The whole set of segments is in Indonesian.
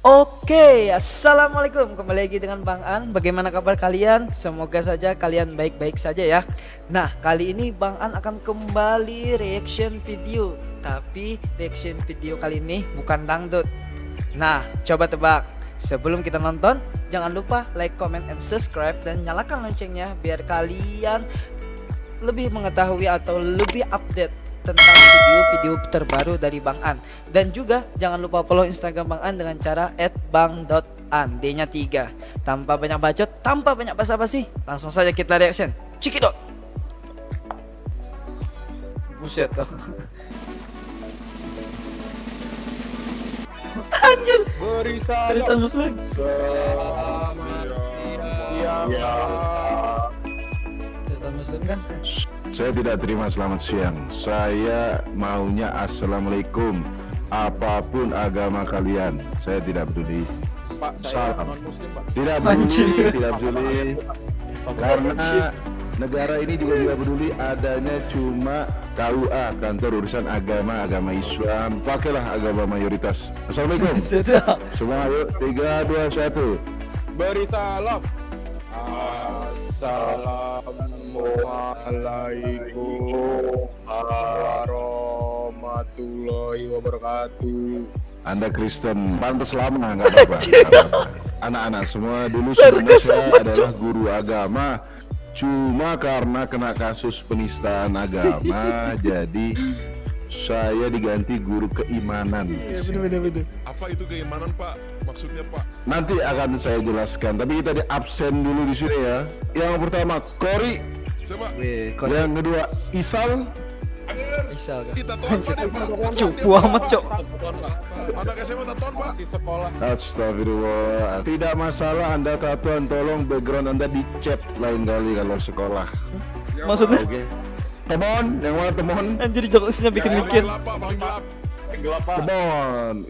Oke, assalamualaikum. Kembali lagi dengan Bang An. Bagaimana kabar kalian? Semoga saja kalian baik-baik saja ya. Nah, kali ini Bang An akan kembali reaction video. Tapi reaction video kali ini bukan dangdut. Nah, coba tebak. Sebelum kita nonton, jangan lupa like, comment, and subscribe dan nyalakan loncengnya biar kalian lebih mengetahui atau lebih update tentang video-video terbaru dari Bang An. Dan juga jangan lupa follow Instagram Bang An dengan cara @bang.an, D-nya 3. Tanpa banyak bacot, tanpa banyak basa-basi, langsung saja kita reaction. Cikidot. Buset dong. Anjir. Beri salam. Cerita muslim. Selamat siang. Cerita muslim kan? Saya tidak terima selamat siang. Saya maunya assalamualaikum. Apapun agama kalian, saya tidak peduli. Pak, saya Salam. non muslim, Pak. Tidak Anjir. peduli, tidak peduli. Karena negara ini juga tidak peduli. Adanya cuma KUA, kantor urusan agama Islam. Pakailah agama mayoritas. Assalamualaikum. Sedap. Semua ayo 3, 2, 1. Beri salam. Assalamualaikum warahmatullahi wabarakatuh. Anda Kristen, pantas lama nggak apa-apa. Anak-anak semua dulu Sarkas sebenarnya amat, adalah guru agama. Cuma karena kena kasus penistaan agama, jadi saya diganti guru keimanan. Bener. Apa itu keimanan, Pak? Maksudnya, Pak? Nanti akan saya jelaskan. Tapi kita di absen dulu di sini ya. Yang pertama Kori, Coba. yang kedua Isal, Isal kan. Kita tonton, Pak. Cupu amat, Cok. Anak SMA tonton, Pak. Di sekolah. Astagfirullah. Tidak masalah Anda tatoan, tolong background Anda dicet lain kali kalau sekolah. Maksudnya Oke. Temon, yang mana temon? anjir jokesnya bikin mikir. Gelap, Pak. Paling gelap. Gelap, Pak. Temon,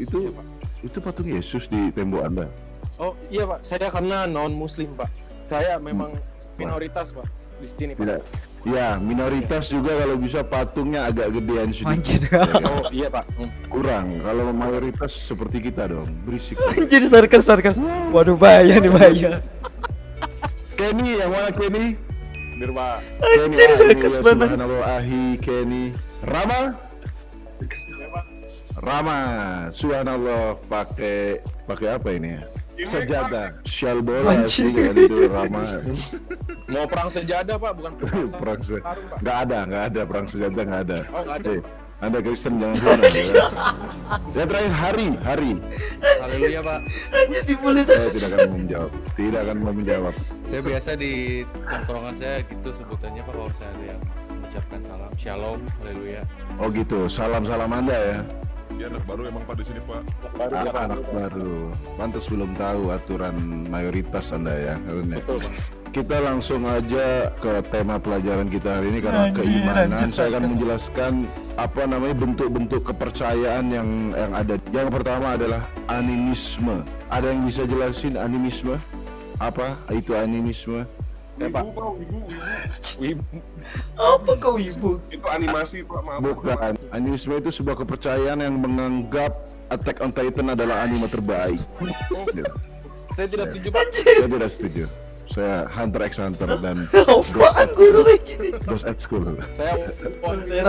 itu patung Yesus di tembok Anda. Oh, iya, Pak. Saya karena non muslim, Pak. Saya memang minoritas, Pak. Di sini, Pak. Tidak. Ya, minoritas juga kalau bisa patungnya agak gedean Anjir. sedikit. Oh, iya, Pak. Kurang. Kalau mayoritas seperti kita dong, berisik. Anjir sarkas. Waduh bahaya nih bahaya. Kenny, yang mana Kenny? Bir, Pak. Kenny, Anjir sarkas banget. Subhanallah, Ahi, Kenny. Rama? Rama, subhanallah, pakai apa ini ya? Sejadah, syal bola Anjir. sih kan itu Rama. Mau perang sejadah, Pak, bukan Perang sarung, Pak. nggak ada perang sejadah nggak ada. Oh, nggak ada. Anda Kristen jangan sana ya. Yang terakhir hari. Haleluya, Pak. Anjir dibulit. Saya tidak akan menjawab. Saya biasa di tongkrongan saya gitu sebutannya Pak, kalau saya ada yang mengucapkan salam shalom haleluya. Oh gitu, salam Anda ya. Dia anak baru emang, Pak, di sini, Pak. Anak baru, pantas belum tahu aturan mayoritas Anda ya. Betul, Pak. Kita langsung aja ke tema pelajaran kita hari ini karena keimanan. Saya akan menjelaskan apa namanya bentuk-bentuk kepercayaan yang ada. Yang pertama adalah animisme. Ada yang bisa jelasin animisme? Apa itu animisme? Pak. Wibu. Apa kau ibu? Itu animasi, Pak. Maaf. Bukan. Animisme itu sebuah kepercayaan yang menganggap Attack on Titan adalah anime terbaik. Saya tidak setuju, Pak. Saya tidak setuju. Saya Hunter x Hunter dan Apaan guru kayak gini? Ghost at School. Saya Saya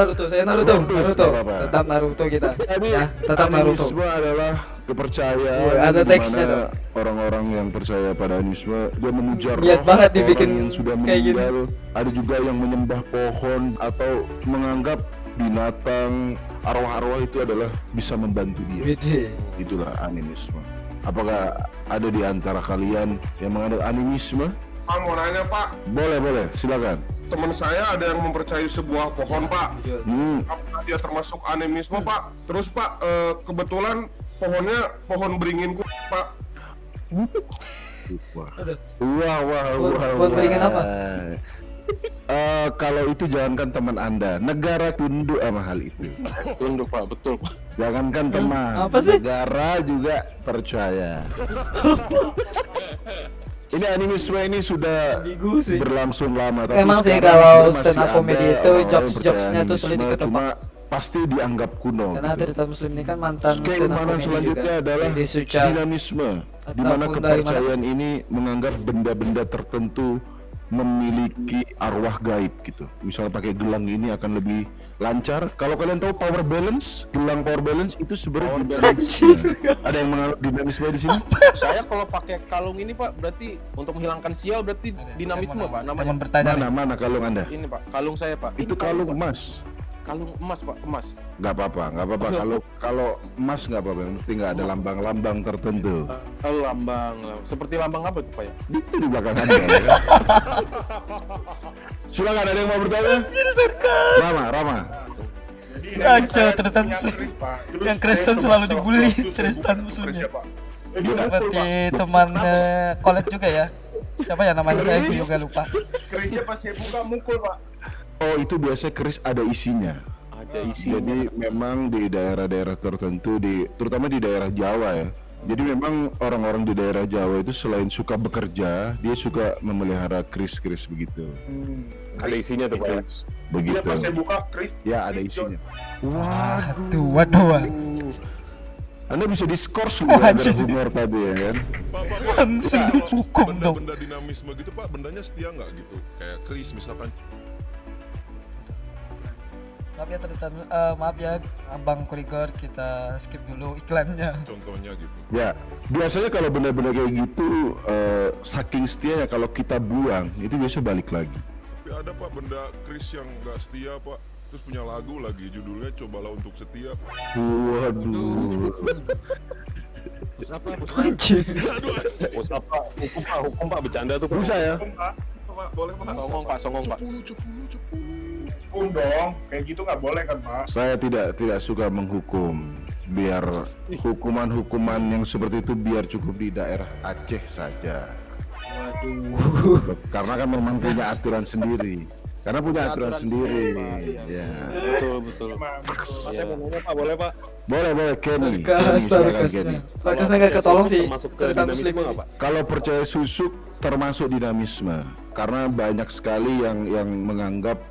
Naruto. Apa? Tetap Naruto kita. Jadi Ya, tetap Naruto. animisme adalah kepercayaan Woi, ada di teksnya mana dong. orang-orang yang percaya pada animisme dia memuja Niat roh banget orang dibikin yang sudah kayak gini. meninggal. Ada juga yang menyembah pohon atau menganggap binatang arwah-arwah itu adalah bisa membantu dia. Bede. Itulah animisme. Apakah ada di antara kalian yang menganut animisme? Pak, mau nanya Pak, Boleh, silakan. teman saya ada yang mempercayai sebuah pohon Pak. Apakah dia termasuk animisme Pak? Terus Pak, kebetulan pohonnya pohon beringinku Pak. Wah. Buat beringan apa? Kalau itu jangankan teman Anda, negara tunduk sama hal itu. tunduk, Pak. Betul, Pak. Jangankan teman, Apa sih? negara juga percaya. Ini animisme ini sudah Ambigu sih. berlangsung lama. Emang sih sekarang kalau sebenarnya stand up masih comedy ada itu orang-orang yang jokes-jokesnya percaya tuh sulit animisme, diketebak. Cuma pasti dianggap kuno. Karena gitu. Tirta Muslim ini kan mantan stand up Keimanan comedy selanjutnya juga. adalah Deddy Suca. dinamisme, di mana Ataupun dari kepercayaan ini menganggap benda-benda tertentu memiliki arwah gaib gitu. Misal pakai gelang ini akan lebih lancar. Kalau kalian tahu power balance, gelang power balance itu sebenarnya dinamisme. Ada yang menganggap dinamisme di sini? Saya kalau pakai kalung ini Pak, berarti untuk menghilangkan sial berarti dinamisme Pak namanya. Jangan bertanya nih. Mana kalung Anda? Ini Pak, kalung saya Pak. Itu Ini kalung Pak. emas. Kalung emas Pak, emas. Nggak apa-apa. Kalau emas nggak apa-apa. Yang penting nggak ada lambang-lambang tertentu. Kalau lambang, seperti lambang apa tuh Pak ya? Itu di belakang Anda. Ya kan? Silakan, ada yang mau bertanya? Rama. Kacau Tristan Muslim. Yang Kristen selalu dibully Tristan Muslimnya. Seperti teman collab juga ya. Siapa ya namanya, saya juga lupa. Kerisnya pas saya buka mukul Pak. Oh, itu biasanya keris ada isinya. Ada isi. Jadi memang di daerah-daerah tertentu, terutama di daerah Jawa ya. Jadi memang orang-orang di daerah Jawa itu selain suka bekerja, dia suka memelihara keris-keris begitu. Ada isinya tuh Pak ya. Begitu. Iya pas saya buka keris. Ya, ada isinya. Waduh. Anda bisa diskors juga ada humor tadi ya kan? Pak, Langsung kalau dihukum dong. benda-benda dinamisme gitu Pak, bendanya setia nggak gitu? Kayak keris misalkan. Maaf ya Tristan, maaf ya Abang Kurigor, kita skip dulu iklannya. Contohnya gitu. Ya, biasanya kalau benda-benda kayak gitu saking setianya kalau kita buang itu biasa balik lagi. Tapi ada Pak benda keris yang nggak setia Pak. Terus punya lagu lagi judulnya Cobalah Untuk Setia. Waduh. Terus apa? Hukum Pak bercanda tuh Pak. Bisa ya? Pak, boleh Pak. Songong Pak. Cepulu. Hukum dong, kayak gitu nggak boleh kan Pak? Saya tidak suka menghukum. Biar hukuman-hukuman yang seperti itu biar cukup di daerah Aceh saja. Karena kan memang punya aturan sendiri. Karena punya aturan sendiri. Ya. Betul. Saya mau nanya Pak, boleh Pak? Boleh Kenny. Sarkasnya nggak ketolong sih. Masuk ke Tirta Muslim dinamisme ini. nggak Pak? Kalau percaya susuk termasuk dinamisme. Karena banyak sekali yang menganggap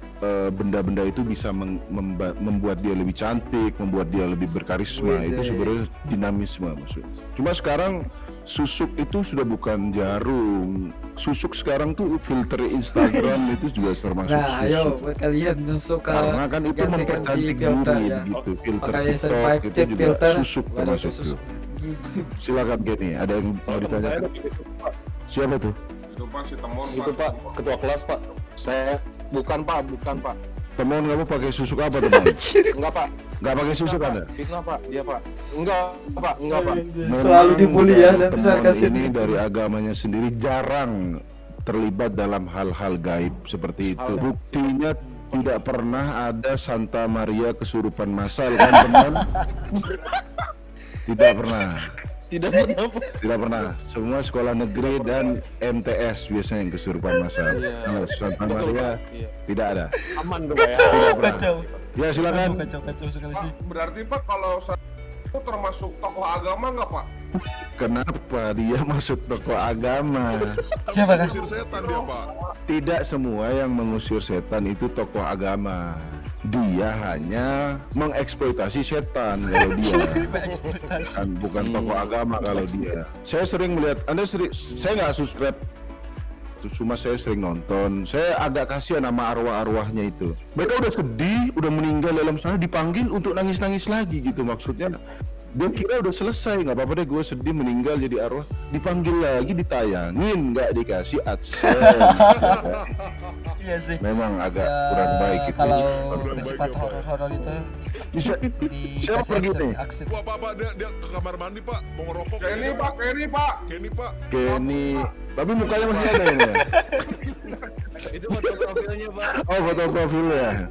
benda-benda itu bisa membuat dia lebih cantik, membuat dia lebih berkarisma. Itu sebenarnya dinamisme maksudnya. Cuma sekarang susuk itu sudah bukan jarum. Susuk sekarang tuh filter Instagram itu juga termasuk Nah, ayo susuk. buat kalian yang suka Karena kan itu ganti-ganti mempercantik filter diri ya. gitu. Filter Pakai TikTok survive itu tip juga filter. susuk Waduh, termasuk susuk. tuh. Silakan Kenny, ada yang mau Teman saya ditanyakan? ada gitu Pak. Siapa tuh? Itu Pak si Temon Itu Pak, ketua kelas Pak. Saya bukan Pak. Teman kamu pakai susuk apa teman? Enggak Pak. Nggak pakai susuk Anda? Fitnah Pak, dia Pak. Enggak Pak. Selalu dibully ya dan teman sarkas ini dari agamanya sendiri jarang terlibat dalam hal-hal gaib seperti itu. Buktinya tidak pernah ada Santa Maria kesurupan massal kan teman? Tidak pernah. Tidak pernah. Semua sekolah negeri dan MTS biasanya yang kesurupan massal. Nah, Santa Maria tidak ada. Aman tuh Pak ya. Tidak pernah. Kacau. Ya silakan. Kacau sekali sih. Berarti Pak kalau saya itu termasuk tokoh agama nggak Pak? Kenapa dia masuk tokoh agama? Siapa kan? Usir setan dia Pak. Tidak semua yang mengusir setan itu tokoh agama. Dia hanya mengeksploitasi setan kalau dia. Bukan tokoh agama kalau dia. Saya sering melihat, saya nggak subscribe, cuma saya sering nonton. Saya agak kasihan sama arwah-arwahnya itu. Mereka udah sedih, udah meninggal dalam sana, dipanggil untuk nangis-nangis lagi gitu maksudnya. Dia kira udah selesai, nggak apa-apa deh gue sedih meninggal jadi arwah, dipanggil lagi, ditayangin, nggak dikasih AdSense. Iya sih. Memang agak kurang baik itu. Kalau Kurang bersifat baik ya, Pak. horor itu Siapa dikasih pergi nih? aksen. Wah Pak, dia ke kamar mandi Pak, mau ngerokok. Kenny Pak. Kenny Pak. Kenny, tapi mukanya masih ada ya? Itu foto profilnya Pak. Oh, foto profilnya.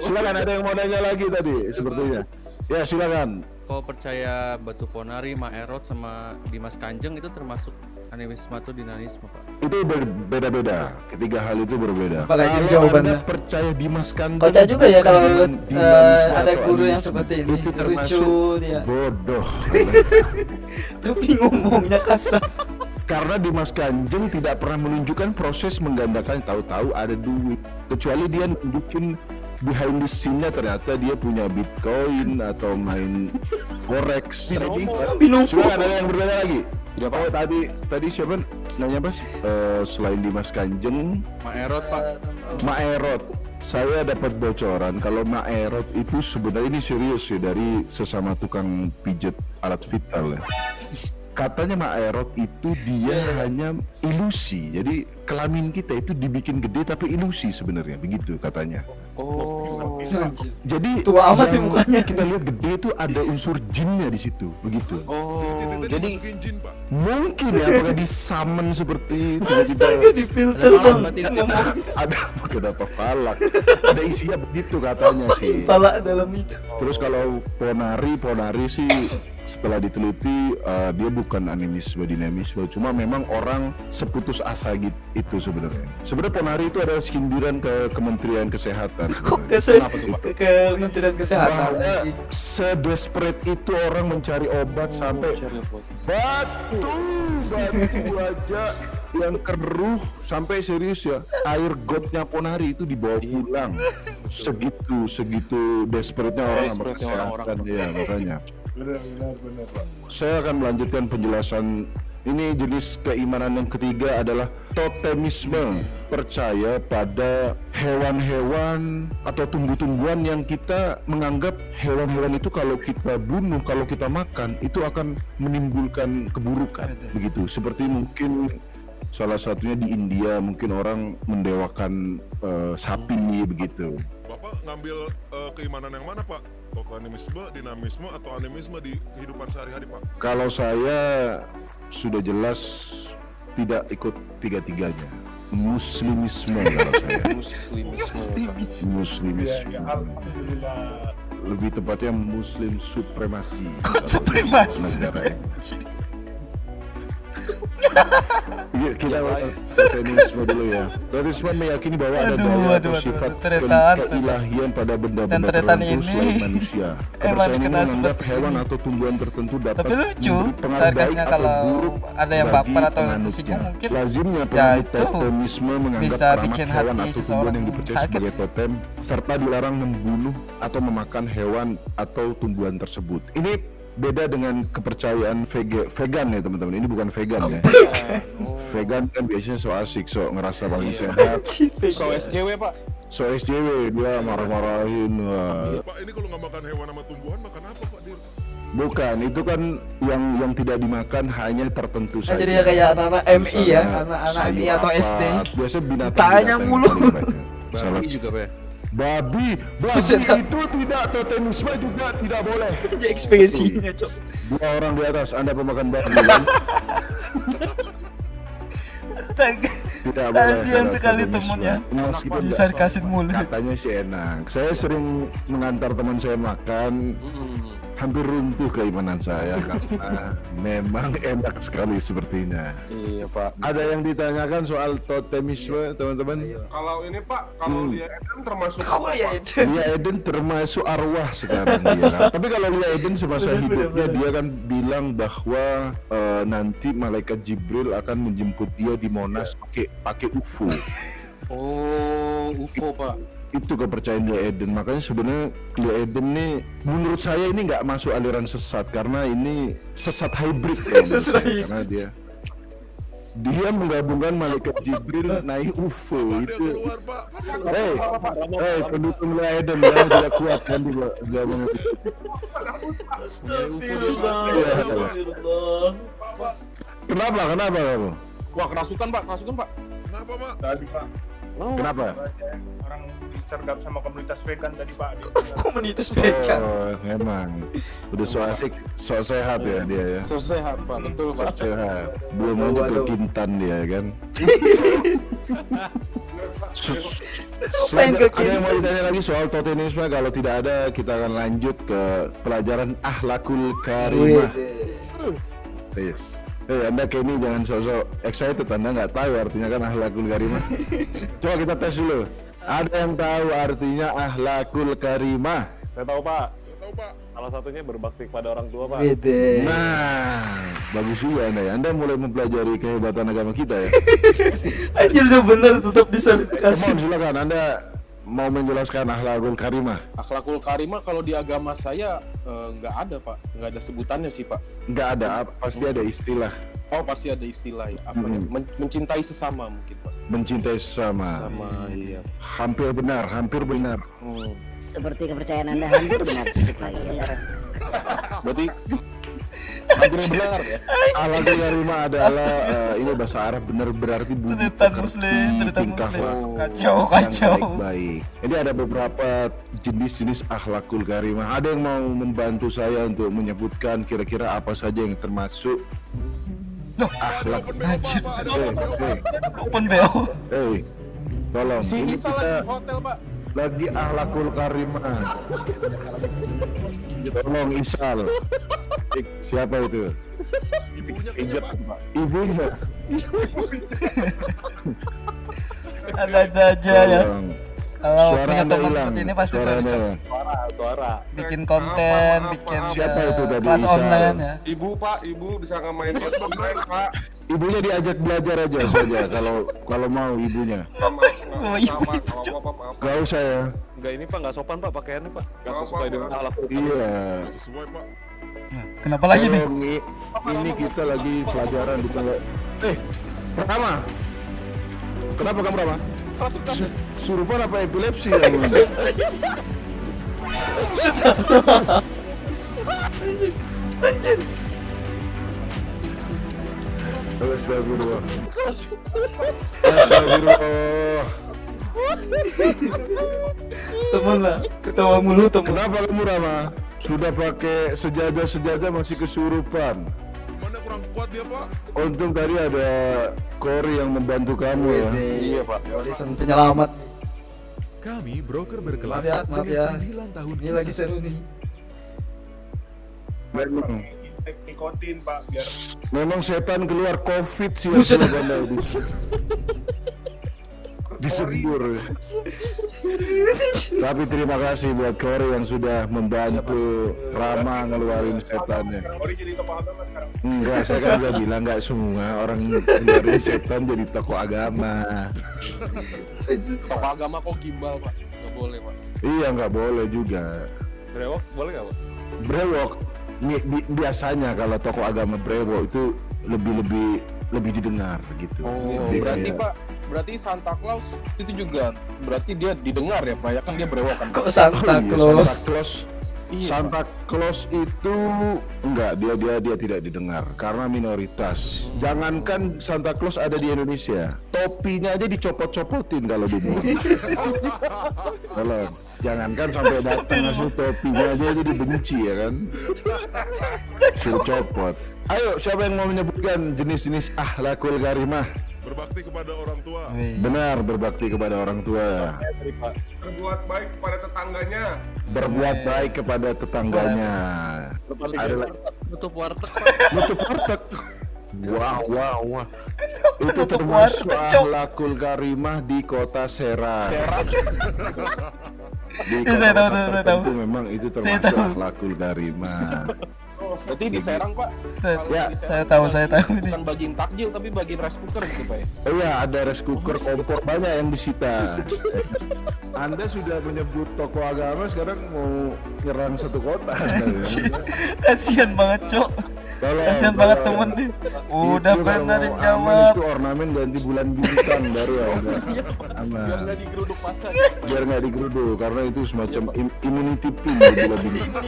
Silakan, ada yang mau nanya lagi tadi sepertinya. Ya silakan. Kalau percaya Batu Ponari, Maerot sama Dimas Kanjeng itu termasuk animisme atau dinamisme Pak? Itu berbeda-beda. Ketiga hal itu berbeda. Apalagi Kalau jawabannya. Anda percaya Dimas Kanjeng, Kocak juga ya kalau dinamisme ada atau guru yang animisme, seperti ini. itu Lucu termasuk dia. bodoh. Tapi ngomongnya kasar. Karena Dimas Kanjeng tidak pernah menunjukkan proses menggandakan, tahu-tahu ada duit. Kecuali dia nunjukin behind the scene-nya ternyata dia punya Bitcoin atau main forex trading. Cuma ada yang berbeda lagi. Oh, tadi siapa nanya apa? Selain Dimas Kanjeng, Maerot Pak. Maerot. Saya dapat bocoran kalau Maerot itu sebenarnya ini serius ya dari sesama tukang pijet alat vital ya. Katanya Maerot itu dia hanya ilusi. Jadi kelamin kita itu dibikin gede tapi ilusi sebenarnya, begitu katanya. Oh. Jadi Tua amat sih yang mukanya. kita lihat gede itu ada unsur jinnya di situ, begitu. Oh. Titik-titik Jadi dimasukin jin, Pak. Mungkin ya apakah di summon seperti itu Di filter dong. ada kenapa falak ada isinya begitu katanya sih. Pala dalam itu. Terus kalau Ponari sih setelah diteliti dia bukan animisme dinamisme, cuma memang orang seputus asa gitu itu sebenarnya. Sebenarnya Ponari itu adalah sindiran ke Kementerian Kesehatan. Ke Kementerian Kesehatan. Bahwa sedesperate itu orang mencari obat sampai batu aja yang keruh sampai serius ya. Air gotnya Ponari itu dibawa pulang. Segitu desperate-nya orang sama kesehatan ya makanya. Benar Pak. Saya akan melanjutkan penjelasan. Ini jenis keimanan yang ketiga adalah totemisme, percaya pada hewan-hewan atau tumbuh-tumbuhan yang kita menganggap hewan-hewan itu kalau kita bunuh, kalau kita makan itu akan menimbulkan keburukan. Begitu. Seperti mungkin salah satunya di India mungkin orang mendewakan sapi begitu. Bapak ngambil keimanan yang mana, Pak? Totemisme, dinamisme, atau animisme di kehidupan sehari-hari, Pak? Kalau saya sudah jelas tidak ikut tiga-tiganya. Muslimisme kalau saya. Muslimisme. Alhamdulillah. Lebih tepatnya Muslim supremasi. Supremasi. Negara. Kita totemisme dulu ya. Totemisme meyakini bahwa ada daya atau sifat keilahian pada benda-benda tertentu selain manusia. Kepercayaan ini menganggap hewan atau tumbuhan tertentu dapat Tapi lucu, memberi pengaruh saya baik biasanya atau kalau buruk ada yang bagi baper atau penganutnya. tersinggung mungkin Lazimnya ya penganut itu totemisme menganggap bisa keramat bikin hewan hati atau tumbuhan seseorang yang dipercaya sakit sebagai sih. totem serta dilarang membunuh atau memakan hewan atau tumbuhan tersebut. Ini beda dengan kepercayaan vegan ya teman-teman. Ini bukan vegan ya. Vegan kan biasanya so asik, so ngerasa paling sehat. So SJW Pak. So SJW dia marah-marahin. Wah. Pak, ini kalau nggak makan hewan sama tumbuhan, makan apa, Pak Dir? Bukan, itu kan yang tidak dimakan hanya tertentu saja. Jadi ya kayak anak-anak MI ya, Misalnya anak-anak sayur MI atau apa, SD. Biasanya binatang. Tanya mulu. Babi juga Pak. Babi Buset. itu tidak, totemisme juga tidak boleh. Jadi ekspedisinya, Cok. Dua orang di atas, Anda pemakan babi kan? Astaga. Tidak boleh. Kasihan ada sekali totemisme. temennya. Meskipun Disarkasin mulu. katanya sih enak. Saya sering mengantar teman saya makan. Hampir runtuh keimanan saya karena memang enak sekali sepertinya. Iya Pak. Ada yang ditanyakan soal totemisme teman-teman? Kalau ini Pak, kalau Lia Eden termasuk Oh apa, ya Pak? itu. Lia Eden termasuk arwah sekarang dia. Tapi kalau Lia Eden semasa hidupnya dia kan bilang bahwa nanti malaikat Jibril akan menjemput dia di Monas pakai UFO. Oh, UFO Pak. Itu kepercayaan Lia Eden. Makanya sebenarnya Lia Eden nih menurut saya ini nggak masuk aliran sesat karena ini sesat hybrid. Karena dia menggabungkan malaikat Jibril naik UFO Ada itu. keluar, Pak. Hei, pendukung Lia Eden yang tidak kuat kan dia mengerti. Astagfirullah. Iya, Astagfirullah. Kenapa kamu? Wah, kerasukan Pak. Kenapa, Pak? Tadi Pak, Kenapa? orang disergap sama komunitas vegan tadi Pak. Komunitas vegan. Oh, emang udah so asik, so sehat ya dia ya. So sehat Pak, betul So Pak. sehat. Belum aja ke Waduh. Kintan dia kan. Pengen ke Ada yang mau ditanya lagi soal totemisme? Kalau tidak ada, kita akan lanjut ke pelajaran akhlakul karimah. Yes. Anda Kenny jangan sosok excited, Anda nggak tahu artinya kan akhlakul karimah. Coba kita tes dulu. Ada yang tahu artinya akhlakul karimah? Saya tahu Pak, Saya tahu, Pak. salah satunya berbakti kepada orang tua Pak. Bede. Nah, bagus juga Anda ya. Anda mulai mempelajari kehebatan agama kita ya. Anjir udah bener tetap Come disarkasin. on, silakan Anda mau menjelaskan akhlakul karimah? Akhlakul karimah kalau di agama saya nggak ada pak, nggak ada sebutannya sih pak. Nggak ada, pasti ada istilah. Oh pasti ada istilah ya, apa ya? Mencintai sesama mungkin pak. Mencintai sesama. Sama iya. Hampir benar. Seperti kepercayaan Anda hampir benar sedikit lagi. Berarti hampir benar ya. Akhlakul karimah adalah ini bahasa Arab benar berarti budi Tretan pekerti, muslim, tretan tingkah muslim. laku Kacau, yang kacau. baik-baik. Ini ada beberapa jenis-jenis akhlakul karimah. Ada yang mau membantu saya untuk menyebutkan kira-kira apa saja yang termasuk akhlak? Anjir. Open BO. Tolong. Sini Ini kita hotel pak. lagi akhlakul karimah. Tolong Isal. Siapa itu? Ibunya kan, Pak. Ibunya. Ada aja ya. Tolong. Kalau Suara punya Anda teman hilang. seperti ini pasti Suara seru, Cok. Anda. Suara. Bikin konten, Apa? bikin Siapa itu tadi, kelas Isal? online ya. Ibu pak, ibu bisa nggak main game online pak? Ibunya diajak belajar aja saja kalau mau ibunya. Oh, ibu. Maaf. Gak usah ya. Enggak ini pak, nggak sopan pak pakaiannya pak. Nggak sesuai dengan akhlak. Iya. Nggak sesuai, Pak. Kenapa lagi nih? Tolong, ini kita lagi pelajaran di tengah. Rama. Kenapa kamu Rama? Surupan apa epilepsi ya? Astagfirullah. Astagfirullah. Temen lah, ketawa mulu temen. Kenapa kamu Rama? Sudah pakai sejadah masih kesurupan. Mana kurang kuat dia, Pak? Untung tadi ada Cory yang membantu kamu ya. Iya pak. Listen penyelamat. Kami broker berkelas Maaf ya. 9 tahun Ini lagi seru nih. Memang, Nikotin pak, biar memang setan keluar COVID sih. Buset. Disembur. Tapi terima kasih buat Cory yang sudah membantu Rama ngeluarin setannya. Ori jadi tokoh agama sekarang. Enggak, saya kan udah bilang nggak semua orang ngeluarin setan jadi tokoh agama. Tokoh agama kok gimbal pak? Nggak boleh pak. Iya nggak boleh juga. Brewok boleh nggak pak? Brewok biasanya kalau tokoh agama brewok itu lebih didengar gitu. Berarti Kayak- pak, berarti Santa Claus itu juga berarti dia didengar ya pak? Ya kan dia brewok kan? Kok Santa Iya, Claus? Santa Claus. Iya, Santa Claus itu enggak, dia tidak didengar karena minoritas. Jangankan Santa Claus ada di Indonesia, topinya aja dicopot-copotin kalau dibuat. Kalau jangankan sampai datang langsung topinya aja itu dibenci ya kan. Dicopot. Ayo, siapa yang mau menyebutkan jenis-jenis akhlakul karimah? Berbakti kepada orang tua. Benar, berbakti kepada orang tua. Berbuat baik kepada tetangganya. Berbuat baik kepada tetangganya. Adalah Tutup warteg. nutup warteg. Wah. Itu nutup termasuk warteg, Cok? akhlakul karimah di kota Serang. Di Ya, saya tahu, kota-kota saya tahu. tertentu memang itu Saya termasuk tahu. akhlakul karimah. berarti di Serang pak? Kalau Ya, di Serang saya tahu bukan- ini. Bukan bagiin takjil tapi bagiin rice cooker gitu pak ya? Iya, ada rice cooker, kompor banyak yang disita. Anda sudah menyebut tokoh agama, sekarang mau nyerang satu kota. Kasian banget, Cok. Kasian banget temen nih. Udah Itu kalau benar mau aman dijawab. itu ornamen ganti bulan bintang baru ya. Aman. Biar nggak digeruduk masa. Biar nggak digeruduk karena itu semacam immunity pin ya, bulan bintang.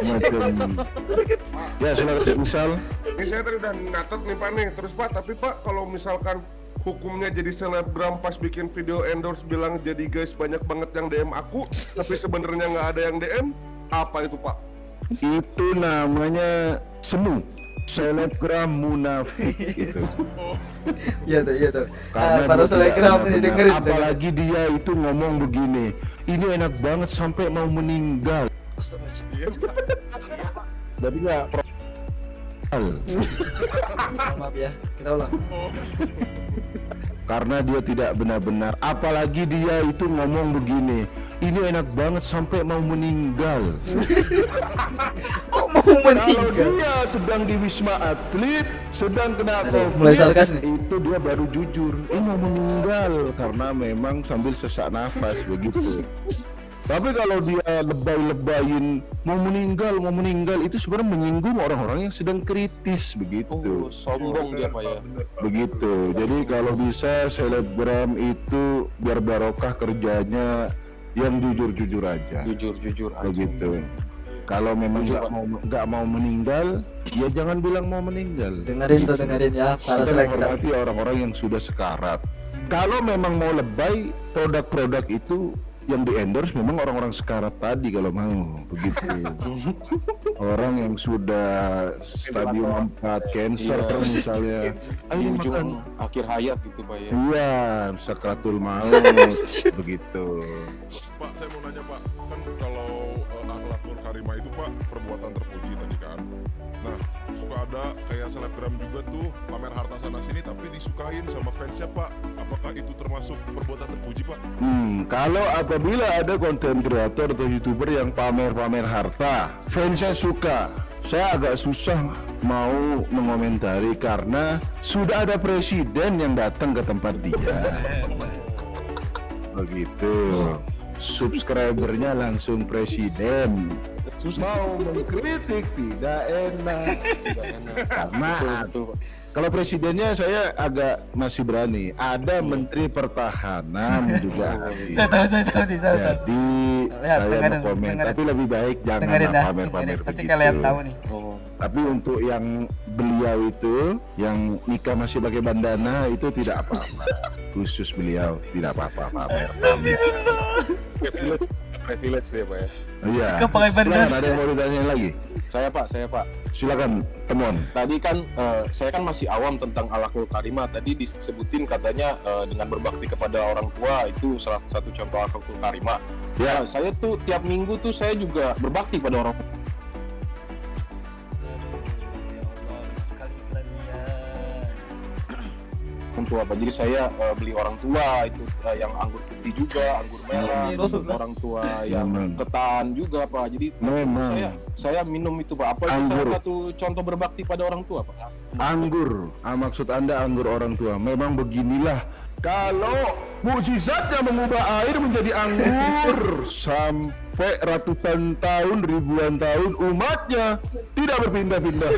Semacam. Ya silakan misal. Ini saya tadi udah ngatet nih pak nih. Terus pak, tapi pak kalau misalkan hukumnya jadi selebgram pas bikin video endorse bilang jadi guys banyak banget yang DM aku, tapi sebenarnya nggak ada yang DM, apa itu pak? Itu namanya semu. Selebgram munafik gitu. Iya tuh. Karena Para dia selebgram tidak ini benar. dengerin. Apalagi dia itu ngomong begini, ini enak banget sampai mau meninggal. Tapi nggak Maaf ya, kita ulang. karena dia tidak benar-benar. Apalagi dia itu ngomong begini, ini enak banget sampai mau meninggal. Kok mau Kalau meninggal. dia sedang di Wisma Atlet, sedang kena Aduh, COVID, mulai sarkas nih. itu dia baru jujur, mau meninggal karena memang sambil sesak nafas begitu. Tapi kalau dia lebay-lebayin mau meninggal itu sebenarnya menyinggung orang-orang yang sedang kritis begitu. Sombong dia Pak ya. Begitu. Jadi kalau bisa selebgram itu biar barokah kerjanya yang jujur-jujur aja. Jujur aja. Begitu. Kalau memang nggak mau meninggal, ya jangan bilang mau meninggal. Dengerin ya para selebgram. Berarti orang-orang yang sudah sekarat. Kalau memang mau lebay, produk-produk itu yang di endorse memang orang-orang sekarat tadi kalau mau begitu. Orang yang sudah stadium 4 cancer misalnya, ayo makan Akhir hayat gitu Pak ya. iya sakratul maut begitu. Pak, saya mau nanya Pak, kan kalau akhlakul karimah itu Pak perbuatan terpuji tadi kan. Nah, suka ada kayak selebgram juga tuh pamer harta sana sini tapi disukain sama fansnya Pak. Apakah itu termasuk perbuatan terpuji Pak? Kalau apabila ada konten kreator atau youtuber yang pamer-pamer harta, fansnya suka, saya agak susah mau mengomentari karena sudah ada presiden yang datang ke tempat dia. Begitu. Subscribernya langsung presiden. Mau mengkritik tidak enak. Karena kalau presidennya saya agak masih berani. Ada menteri pertahanan juga. Saya tahu nih, saya tahu. Jadi Lihat, saya dengerin, mau komen, dengerin. tapi lebih baik jangan Dengerin dah, pamer-pamer dengerin. Pasti begitu. kalian tahu nih. Tapi untuk yang beliau itu, yang nikah masih pakai bandana itu tidak apa-apa. Khusus beliau tidak apa-apa pamer. Privilege dia Pak ya. Iya. Nikah pakai bandana. Silakan, ada yang mau ditanya lagi? Saya Pak. Silakan, temuan. Tadi kan saya kan masih awam tentang akhlakul karimah. Tadi disebutin katanya dengan berbakti kepada orang tua itu salah satu contoh akhlakul karimah. Ya. Nah, saya tuh tiap minggu tuh saya juga berbakti pada orang tua. Apa jadi saya beli orang tua itu yang anggur putih juga, anggur merah, orang tua yang ketan juga Pak. Jadi Memang. saya minum itu Pak. Apa itu salah satu contoh berbakti pada orang tua Pak? Anggur, maksud Anda anggur orang tua. Memang beginilah. Kalau mukjizatnya mengubah air menjadi anggur sampai ratusan tahun, ribuan tahun, umatnya tidak berpindah-pindah.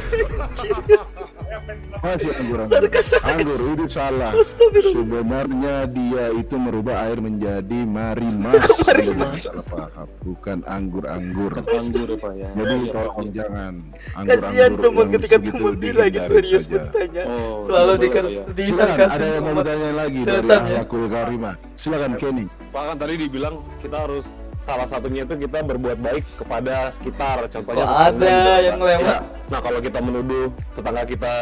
Masih anggur. Anggur itu salah. Sebenarnya dia itu merubah air menjadi marimas. Salah paham. Bukan anggur-anggur. Anggur ya Pak ya. Jadi tolong jangan Kasihan teman yang ketika begitu teman dia lagi dihindari serius saja. bertanya. Oh, Selalu iya, iya. Silakan, disarkasi. ada yang mau bertanya lagi dari Ceritanya. akhlakul karimah. Silakan Kenny. Pak kan tadi dibilang kita harus salah satunya itu kita berbuat baik kepada sekitar, contohnya Kok tetangga ada gitu, Pak. yang lewat? Nah kalau kita menuduh tetangga kita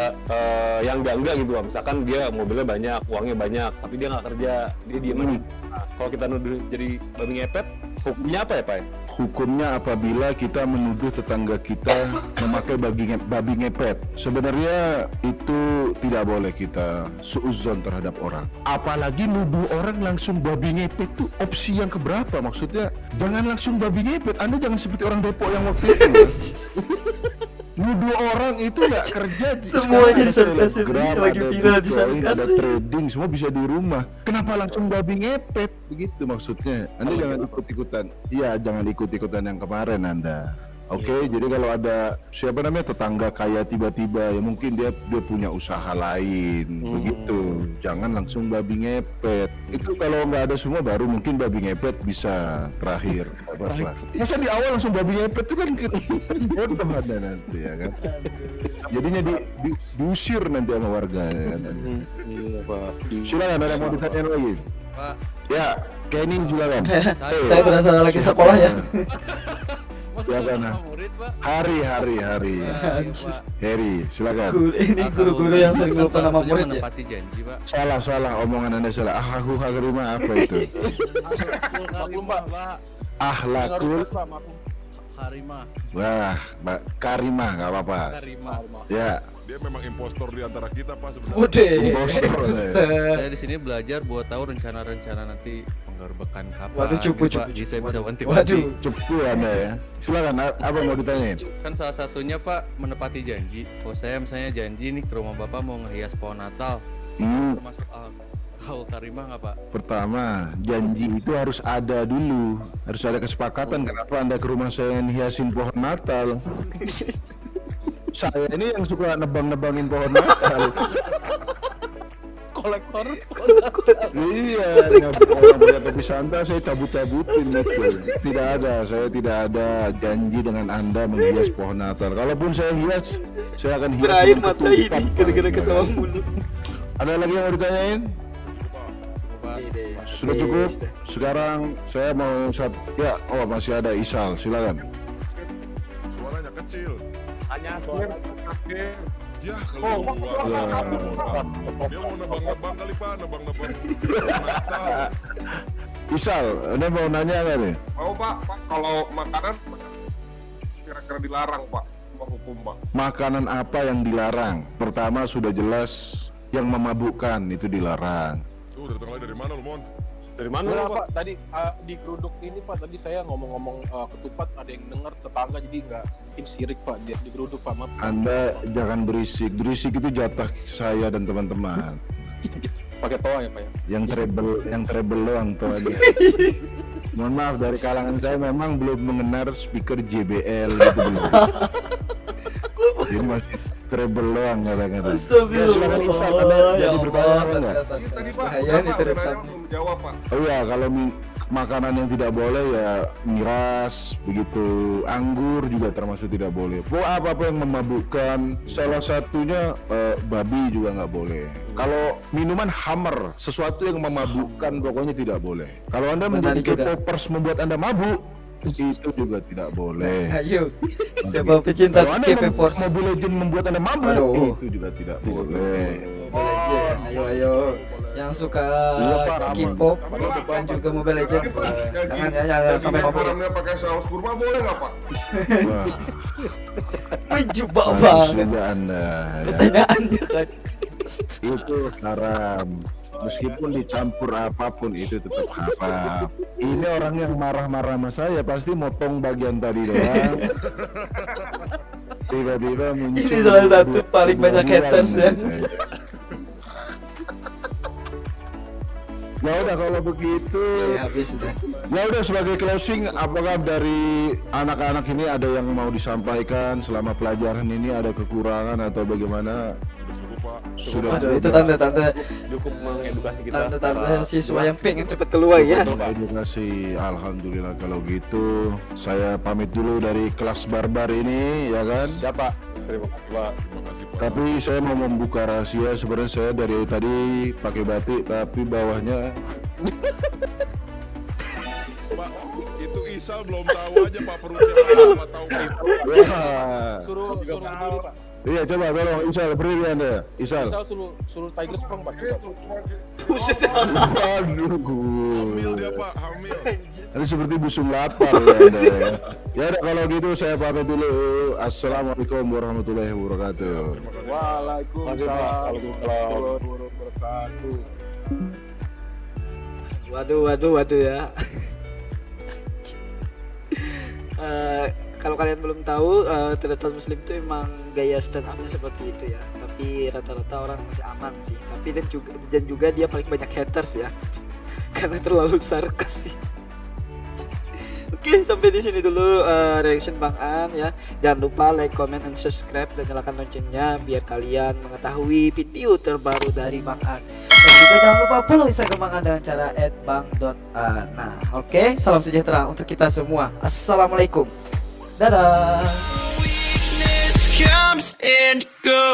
yang enggak gitu Pak, misalkan dia mobilnya banyak, uangnya banyak, tapi dia nggak kerja, dia diem aja. Nah, kalau kita nuduh jadi babi ngepet, hukumnya apa ya Pak? Hukumnya apabila kita menuduh tetangga kita memakai babi ngepet. Sebenarnya itu tidak boleh kita suudzon terhadap orang. Apalagi nuduh orang langsung babi ngepet itu opsi yang keberapa? Maksudnya jangan langsung babi ngepet. Anda jangan seperti orang Depok yang waktu itu. Nuduh orang itu nggak kerja. Semuanya Sekarang ada disarkasin, Telegram, lagi ada viral Bitcoin, ada disarkasin. trading, semua bisa di rumah. Kenapa langsung babi ngepet? Begitu maksudnya. Anda jangan ikut-ikutan. Iya, jangan ikut-ikutan yang kemarin Anda. Oke, jadi kalau ada siapa namanya tetangga kaya tiba-tiba ya mungkin dia punya usaha lain begitu. Jangan langsung babi ngepet. Itu kalau nggak ada semua baru mungkin babi ngepet bisa terakhir. Masa di awal langsung babi ngepet itu kan bodoh ada nanti ya kan. Jadinya diusir nanti sama warga ya kan. Iya Pak. Silakan ada yang mau ditanya lagi? Pak, Ya, Kenny silakan. Saya berasa lagi sekolah ya. masa Silakan, sama murid Pak? Hari. Pak. Harry, silakan. Ini guru-guru yang sering lupa nama Satu-satunya murid ya. menepati janji Pak. Salah omongan Anda salah. Akhlakul karimah apa itu? Maklum Pak. Akhlakul Karimah. wah, karimah nggak apa-apa. Karimah. Ya, Dia memang impostor di antara kita Pak sebenarnya. Udah. Impostor. Saya di sini belajar buat tahu rencana-rencana nanti penggerbekan kapal. Waduh, cupu. Jadi saya bisa Waduh. wanti-wanti. Cepu Anda ya. Silakan, apa mau ditanyain? Kan salah satunya Pak menepati janji. Kalau saya misalnya janji nih ke rumah Bapak mau ngehias pohon Natal, termasuk Al Karimah nggak Pak? Pertama, janji itu harus ada dulu. Harus ada kesepakatan. Kenapa Anda ke rumah saya hiasin pohon Natal? Saya ini yang suka nebang-nebangin pohon Natal. Kolektor. Iya, orang punya topi Santa saya cabut-cabutin gitu. Tidak ada, saya tidak ada janji dengan Anda menghias pohon Natal. Kalaupun saya hias, saya akan hias Berair dengan mata ketupat, ini Pak. gara-gara ketawa mulu. Ada lagi yang mau ditanyain? Sudah cukup. Sekarang saya mau masih ada Isal, silakan. Suaranya kecil. Hanya suara. Ya kalau dia mau nebang-nebang kali Pak, nebang-nebang Natal. Isal, Anda mau nanya nggak nih? Mau Pak, kalau makanan kira-kira dilarang Pak, sama hukum Pak. Makanan apa yang dilarang? Pertama sudah jelas yang memabukkan itu dilarang. Tuh datang lagi dari mana lu Mon? Dari mana Enggak, Pak? Pak, tadi di geruduk ini Pak, tadi saya ngomong-ngomong ketupat, ada yang dengar tetangga jadi nggak bikin sirik Pak, di geruduk Pak, maaf. Anda jangan berisik. Berisik itu jatah saya dan teman-teman. Pakai toa ya Pak ya? Yang treble doang tuh aja. Mohon maaf, dari kalangan saya memang belum mengenal speaker JBL gitu belum. Jadi masih treble doang kadang-kadang. Astagfirullah. Silakan Isal, Anda jadi bertanya enggak? Ini tadi Pak, Bahaya nih Pak, terdekat. belum jawab Pak. Oh iya, kalau makanan yang tidak boleh ya miras, begitu, anggur juga termasuk tidak boleh. Apa-apa yang memabukkan, salah satunya babi juga nggak boleh. Kalau minuman Hammer, sesuatu yang memabukkan pokoknya tidak boleh. Kalau Anda Benar menjadi juga. K-popers membuat Anda mabuk, itu juga tidak boleh. Ayo, sebab pecinta Kalau Anda K-popers. Mobile Legend membuat Anda mabuk, Aduh. itu juga tidak boleh. Mobile Legend. Ayo. Yang suka Iya, Pak, aman. K-pop dan juga Mobile Legend. Jangan sampai mabuk. Garamnya pakai saus kurma boleh nggak Pak? Wah, Menjebak bagus banget. juga Anda. Ya. Pertanyaannya kan. Itu haram. Meskipun dicampur apapun itu tetap haram. Ini orang yang marah-marah sama saya pasti motong bagian tadi doang. Tiba-tiba muncul. Ini salah satu paling banyak haters ya. Ya udah kalau begitu. Ya, habis deh. Ya udah sebagai closing, apakah dari anak-anak ini ada yang mau disampaikan selama pelajaran ini, ada kekurangan atau bagaimana? Sudah Aduh, itu tanda-tanda Cukup mengedukasi kita. tanda-tanda siswa yang pengen cepet keluar ya. edukasi. Alhamdulillah kalau gitu. Saya pamit dulu dari kelas barbar ini, ya kan? Siapa? Terima kasih Pak. Terima kasih Pak. Tapi saya mau membuka rahasia, sebenarnya saya dari tadi pakai batik tapi bawahnya Pak, itu Isal belum tahu aja Pak perutnya apa tahu Pak. Suruh berdiri Pak. Iya, coba tolong Isal berdiri Anda. Isal. Misal suruh Tiger Sprung Pak. Aduh. Hamil dia Pak, hamil. Ini seperti busung lapar ya Anda ya. Ya udah kalau gitu saya pamit dulu. Assalamualaikum warahmatullahi wabarakatuh. Waalaikumsalam warahmatullahi wabarakatuh. Waduh ya. Kalau kalian belum tahu, Tretan Muslim itu emang gaya stand up-nya seperti itu ya. Tapi rata-rata orang masih aman sih. Tapi dan juga dia paling banyak haters ya. Karena terlalu sarkas sih. Oke, sampai di sini dulu reaction Bang An ya. Jangan lupa like, comment, and subscribe dan nyalakan loncengnya biar kalian mengetahui video terbaru dari Bang An. Dan juga jangan lupa follow Instagram Bang An dengan cara @bang.an. Nah, oke, salam sejahtera untuk kita semua. Assalamualaikum. Dadah. Comes and goes.